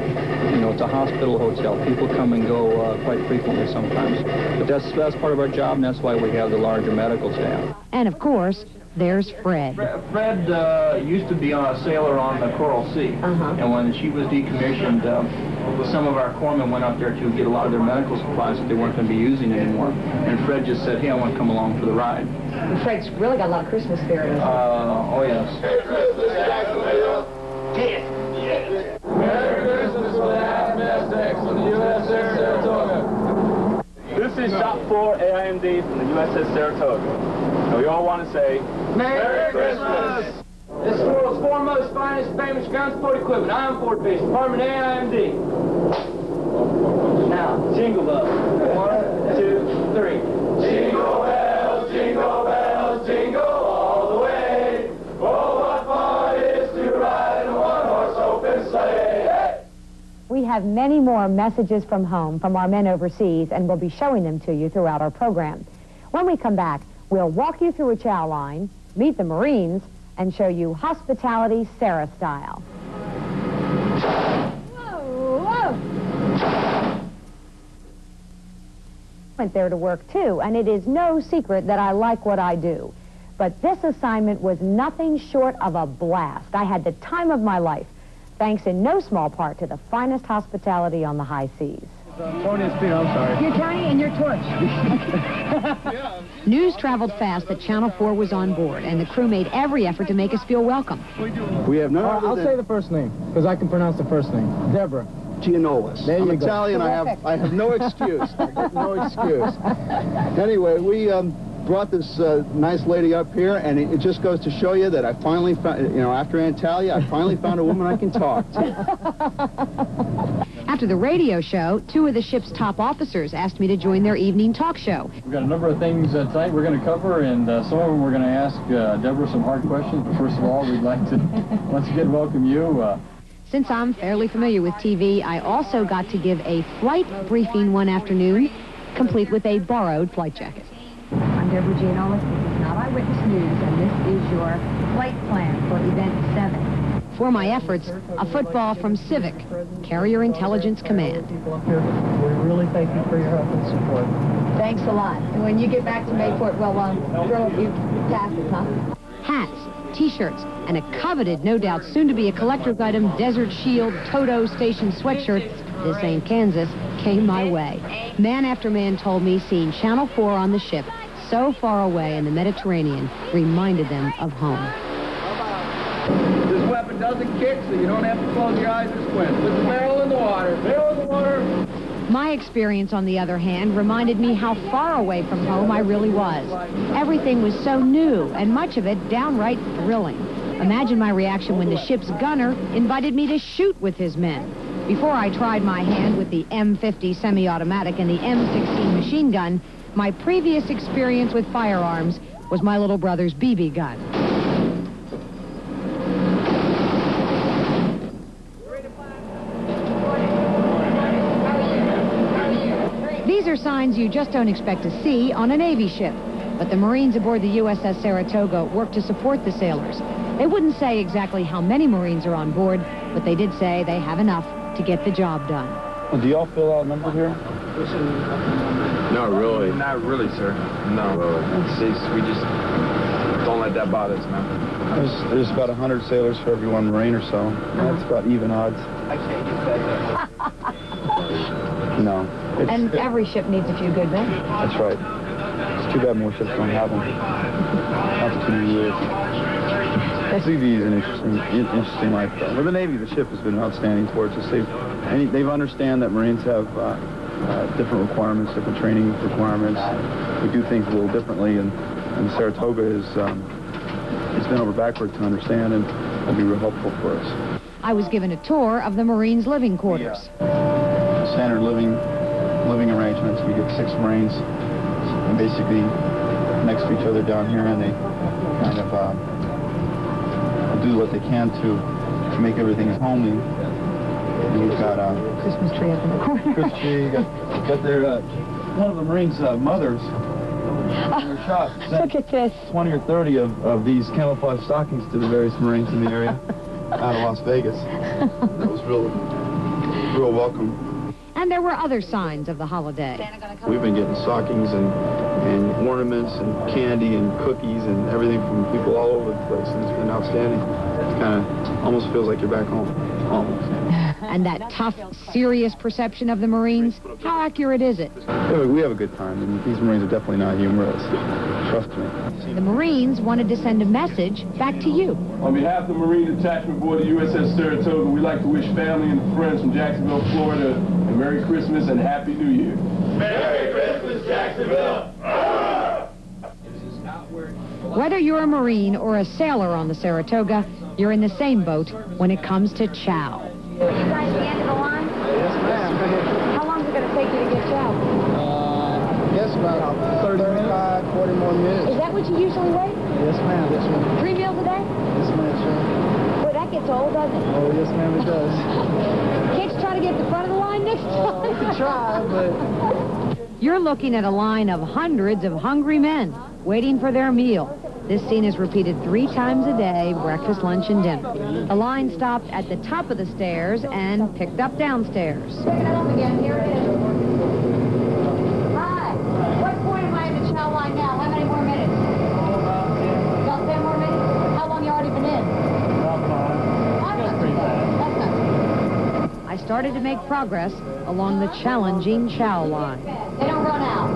You know, it's a hospital hotel. People come and go quite frequently sometimes. But that's part of our job, and that's why we have the larger medical staff. And, of course, there's Fred. Fred used to be a sailor on the Coral Sea, and when she was decommissioned, some of our corpsmen went up there to get a lot of their medical supplies that they weren't going to be using anymore. And Fred just said, hey, I want to come along for the ride. And Fred's really got a lot of Christmas spirit. Oh, yes. Merry Christmas, Jacksonville. Yes. Merry Christmas for the half-mast decks of the USS Saratoga. This is Shop 4 AIMD from the USS Saratoga. And we all want to say, Merry Christmas! This is the world's foremost, finest, famous ground support equipment. I am Ford Base, Department AIMD. Now, jingle bells. 1, 2, 3. Jingle bells, jingle all the way. Oh, what fun it is to ride in a one-horse open sleigh. Hey! We have many more messages from home from our men overseas, and we'll be showing them to you throughout our program. When we come back, we'll walk you through a chow line, meet the Marines, and show you hospitality Sara style. Whoa, whoa! Went there to work too, and it is no secret that I like what I do. But this assignment was nothing short of a blast. I had the time of my life, thanks in no small part to the finest hospitality on the high seas. I'm sorry. You're Tony and you're Torch. News traveled fast that Channel 4 was on board, and the crew made every effort to make us feel welcome. We have no. I'll say the first name, because I can pronounce the first name. Deborah. Gianoulis. There you I'm go. Italian. I have no excuse. I got no excuse. Anyway, we brought this nice lady up here, and it just goes to show you that I finally found, you know, after Antalya, I finally found a woman I can talk to. After the radio show, 2 of the ship's top officers asked me to join their evening talk show. We've got a number of things tonight we're going to cover, and some of them we're going to ask Deborah some hard questions. But first of all, we'd like to once again welcome you. Since I'm fairly familiar with TV, I also got to give a flight briefing one afternoon, complete with a borrowed flight jacket. I'm Deborah Gianoulis. This is Not Eyewitness News, and this is your flight plan for Event 7. For my efforts, a football from Civic, Carrier Intelligence Command. We really thank you for your help and support. Thanks a lot. And when you get back to Mayport, well, throw a few passes, huh? Hats, T-shirts, and a coveted, no doubt soon-to-be a collector's item, Desert Shield Toto Station sweatshirt, this ain't Kansas, came my way. Man after man told me seeing Channel 4 on the ship, so far away in the Mediterranean, reminded them of home. This weapon doesn't kick, so you don't have to close your eyes or squint. Put the barrel in the water. Barrel in the water. My experience, on the other hand, reminded me how far away from home I really was. Everything was so new, and much of it downright thrilling. Imagine my reaction when the ship's gunner invited me to shoot with his men. Before I tried my hand with the M50 semi-automatic and the M16 machine gun, my previous experience with firearms was my little brother's BB gun. These are signs you just don't expect to see on a Navy ship. But the Marines aboard the USS Saratoga work to support the sailors. They wouldn't say exactly how many Marines are on board, but they did say they have enough to get the job done. Do y'all fill out numbers here? fishing? Not really. Not really, sir. No. We just don't let that bother us, man. There's about 100 sailors for every one Marine or so. That's about even odds. I can't get that. No. And every ship needs a few good men. That's right. It's too bad more ships don't have them. After too many years. CV is an interesting life, though. With the Navy, the ship has been outstanding towards us. They've understand that Marines have different requirements, different training requirements. We do things a little differently, and Saratoga has been over backward to understand, and will be real helpful for us. I was given a tour of the Marines' living quarters. Standard living arrangements. We get 6 Marines basically next to each other down here, and they kind of do what they can to make everything as homely. And we've got a Christmas tree up in the corner. Christmas tree. Got their one of the Marines' mothers in their shop. Look at this. 20 or 30 of these camouflage stockings to the various Marines in the area out of Las Vegas. That was real welcome. And there were other signs of the holiday. We've been getting stockings and ornaments and candy and cookies and everything from people all over the place, and it's been outstanding. It kind of almost feels like you're back home, almost. And that tough, serious perception of the Marines, how accurate is it? Yeah, we have a good time, and these Marines are definitely not humorous. Trust me. The Marines wanted to send a message back to you. On behalf of the Marine Detachment Board of USS Saratoga, we'd like to wish family and friends from Jacksonville, Florida, a Merry Christmas and Happy New Year. Merry Christmas, Jacksonville! Whether you're a Marine or a sailor on the Saratoga, you're in the same boat when it comes to Chow. You guys at the end of the line? Yes, ma'am. How long is it going to take you to get Chow? Yes, about 35, 40 more minutes. Is that what you usually wait? Yes, ma'am. Yes, ma'am. 3 meals a day? Yes, ma'am, sure. Boy, that gets old, doesn't it? Oh, yes, ma'am, it does. Can't you try to get to the front of the line next time? We can try, but... You're looking at a line of hundreds of hungry men waiting for their meal. This scene is repeated 3 times a day, breakfast, lunch, and dinner. The line stopped at the top of the stairs and picked up downstairs. Picking it up again. Here it is. Hi. What point am I in the Chow line now? How many more minutes? About 10 more minutes? How long you already been in? That's not too bad. I started to make progress along the challenging Chow line. They don't run out.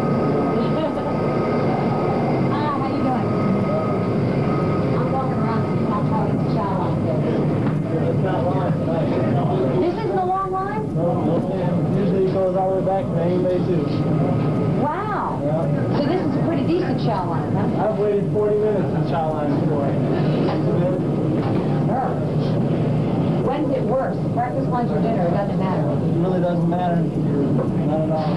This isn't a long line? No. Usually it goes all the way back to Main Bay, too. Wow. Yeah. So this is a pretty decent Chow line, huh? I've waited 40 minutes in Chow line before. When's it worse? Breakfast, lunch, or dinner? It doesn't matter. It really doesn't matter. Not at all.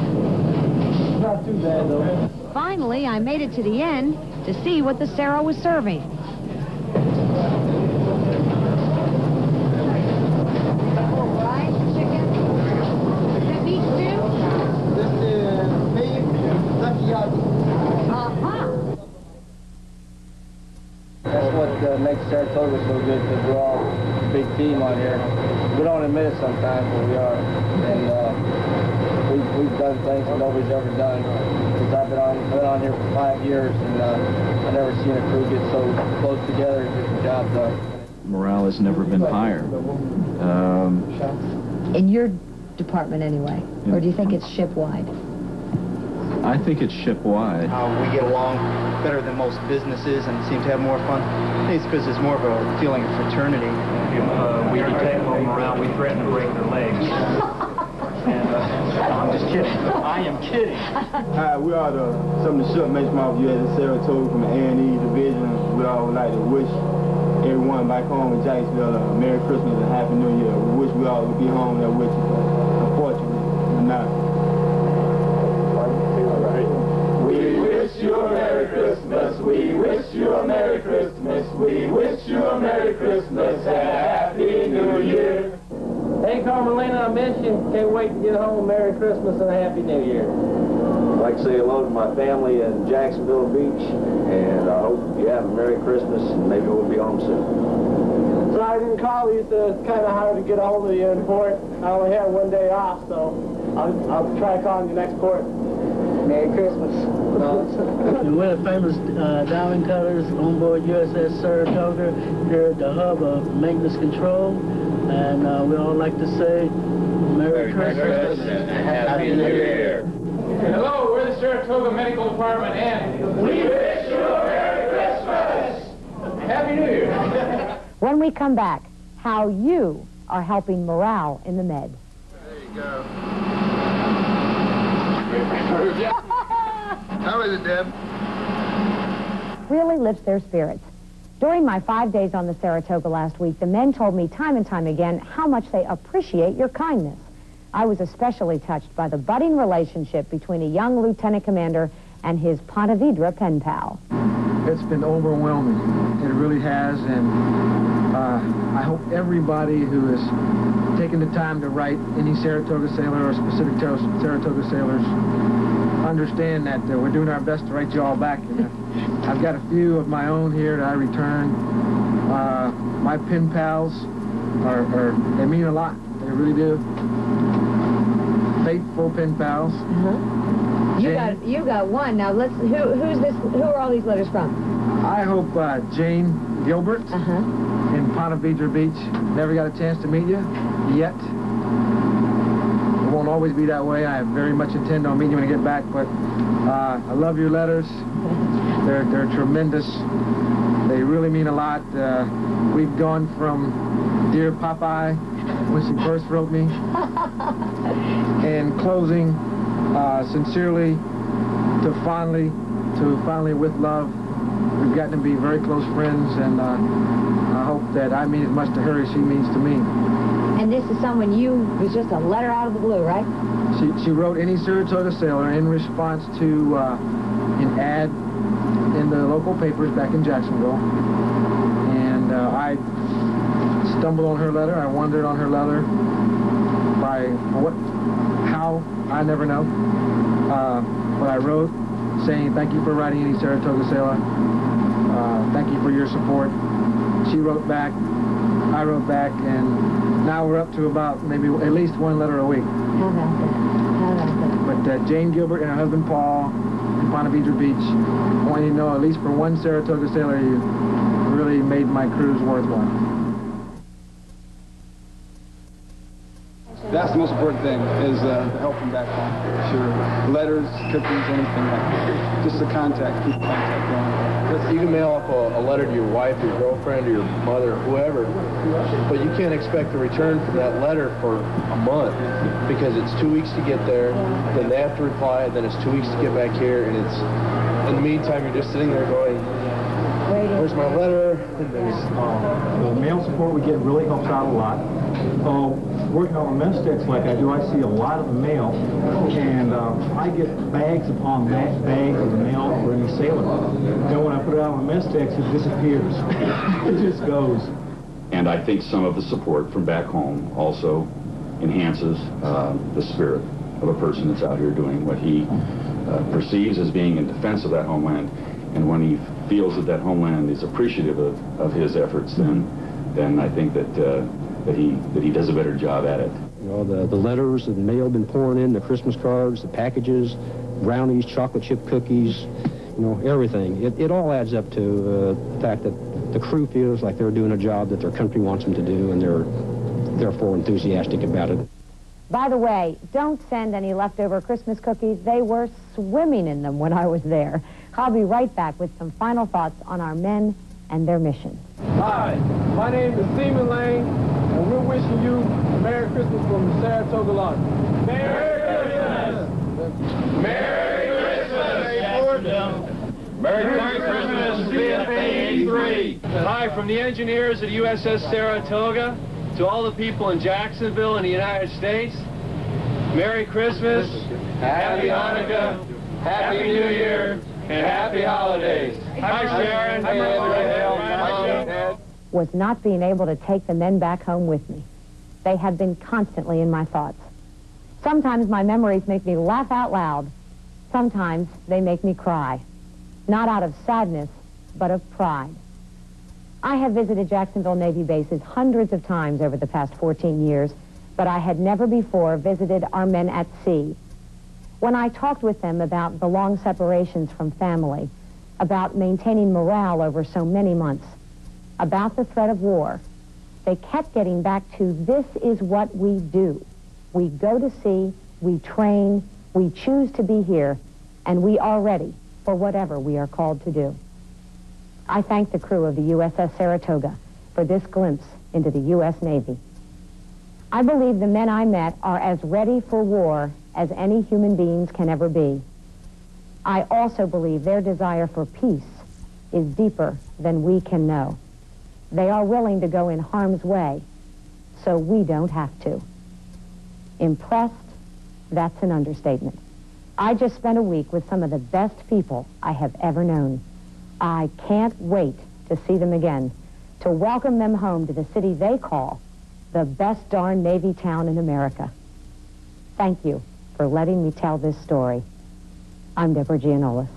It's not too bad, though. Finally, I made it to the end to see what the Sara was serving. That's what makes Saratoga so good, because we're all a big team on here. We don't admit it sometimes, but we are. And we've done things that nobody's ever done. Since I've been on here for 5 years, and I've never seen a crew get so close together and get the job done. Morale has never been higher. In your department, anyway? Or do you think it's ship-wide? I think it's ship-wide. We get along better than most businesses and seem to have more fun. I think it's because there's more of a feeling of fraternity. We detect them around, we threaten to break their legs. I'm just kidding. I am kidding. Hi, we are some of the shipmates from USS Saratoga from the A&E division. We all would like to wish everyone back home in Jacksonville a Merry Christmas and Happy New Year. We wish we all would be home there with you, but unfortunately, we're not. We wish you a Merry Christmas. We wish you a Merry Christmas. We wish you a Merry Christmas and a Happy New Year. Hey, Carmelina, I miss you. Can't wait to get home. Merry Christmas and a Happy New Year. I'd like to say hello to my family in Jacksonville Beach, and I hope you have a Merry Christmas, and maybe we'll be home soon. Sorry I didn't call you. It's kind of hard to get a hold of you in port. I only had 1 day off, so I'll try calling you next port. Merry Christmas. And we're the famous diamond cutters on board USS Saratoga here at the hub of maintenance control. And we all like to say Merry Christmas and Happy New Year. Hello, we're the Saratoga Medical Department, and we wish you a Merry Christmas. Happy New Year. When we come back, how you are helping morale in the Med. There you go. How is it, Deb? Really lifts their spirits. During my 5 days on the Saratoga last week, the men told me time and time again how much they appreciate your kindness. I was especially touched by the budding relationship between a young lieutenant commander and his Ponte Vedra pen pal. It's been overwhelming. It really has, and I hope everybody who has taken the time to write any Saratoga sailor or specific Saratoga sailors understand that we're doing our best to write you all back. And I've got a few of my own here that I return. My pen pals they mean a lot. They really do. Faithful pen pals. You got one. Now let's. Who are all these letters from? I hope Jane Gilbert in Ponte Vedra Beach. Never got a chance to meet you yet. It won't always be that way. I very much intend on meeting you when I get back. But I love your letters. They're tremendous. They really mean a lot. We've gone from Dear Popeye, when she first wrote me, and closing sincerely to finally with love. We've gotten to be very close friends, and I hope that I mean as much to her as she means to me. And this is someone was just a letter out of the blue, right? She wrote any Saratoga sailor in response to an ad in the local papers back in Jacksonville. And I stumbled on her letter. I wandered on her letter how, I never know. But I wrote saying, thank you for writing any Saratoga sailor. Thank you for your support. She wrote back, I wrote back, and now we're up to about maybe at least one letter a week. How about that? But Jane Gilbert and her husband Paul in Ponte Vedra Beach, I want you to know, at least for one Saratoga sailor, you really made my cruise worthwhile. That's the most important thing, is helping back home. Sure. Letters, cookies, anything like that. Just the contact, keep contact going. You can mail up a letter to your wife, your girlfriend, or your mother, or whoever, but you can't expect a return from that letter for a month, because it's 2 weeks to get there, then they have to reply, and then it's 2 weeks to get back here, and it's, in the meantime, you're just sitting there going, where's my letter? And there's the mail support we get really helps out a lot. Working on the sticks like I do, I see a lot of the mail, and I get bags upon bags of the mail for any sailor. And when I put it out on the sticks, it disappears. It just goes. And I think some of the support from back home also enhances the spirit of a person that's out here doing what he perceives as being in defense of that homeland. And when he feels that homeland is appreciative of his efforts, then I think that he does a better job at it. You know, the letters, the mail been pouring in, the Christmas cards, the packages, brownies, chocolate chip cookies, you know, everything. It all adds up to the fact that the crew feels like they're doing a job that their country wants them to do, and they're therefore enthusiastic about it. By the way, don't send any leftover Christmas cookies. They were swimming in them when I was there. I'll be right back with some final thoughts on our men and their mission. Hi, my name is Seaman Lane, and we're wishing you a Merry Christmas from the Saratoga Launch. Merry Christmas! Merry Christmas! Merry Christmas, FA18 Mig! Hi, from the engineers at USS Saratoga, to all the people in Jacksonville and the United States, Merry Christmas, Happy Hanukkah, Happy New Year, and Happy Holidays. Hi, Sharon. Hi, was not being able to take the men back home with me. They had been constantly in my thoughts. Sometimes my memories make me laugh out loud. Sometimes they make me cry. Not out of sadness, but of pride. I have visited Jacksonville Navy bases hundreds of times over the past 14 years, but I had never before visited our men at sea. When I talked with them about the long separations from family, about maintaining morale over so many months, about the threat of war, they kept getting back to, this is what we do. We go to sea, we train, we choose to be here, and we are ready for whatever we are called to do. I thank the crew of the USS Saratoga for this glimpse into the U.S. Navy. I believe the men I met are as ready for war as any human beings can ever be. I also believe their desire for peace is deeper than we can know. They are willing to go in harm's way, so we don't have to. Impressed? That's an understatement. I just spent a week with some of the best people I have ever known. I can't wait to see them again, to welcome them home to the city they call the best darn Navy town in America. Thank you for letting me tell this story. I'm Deborah Gianoulis.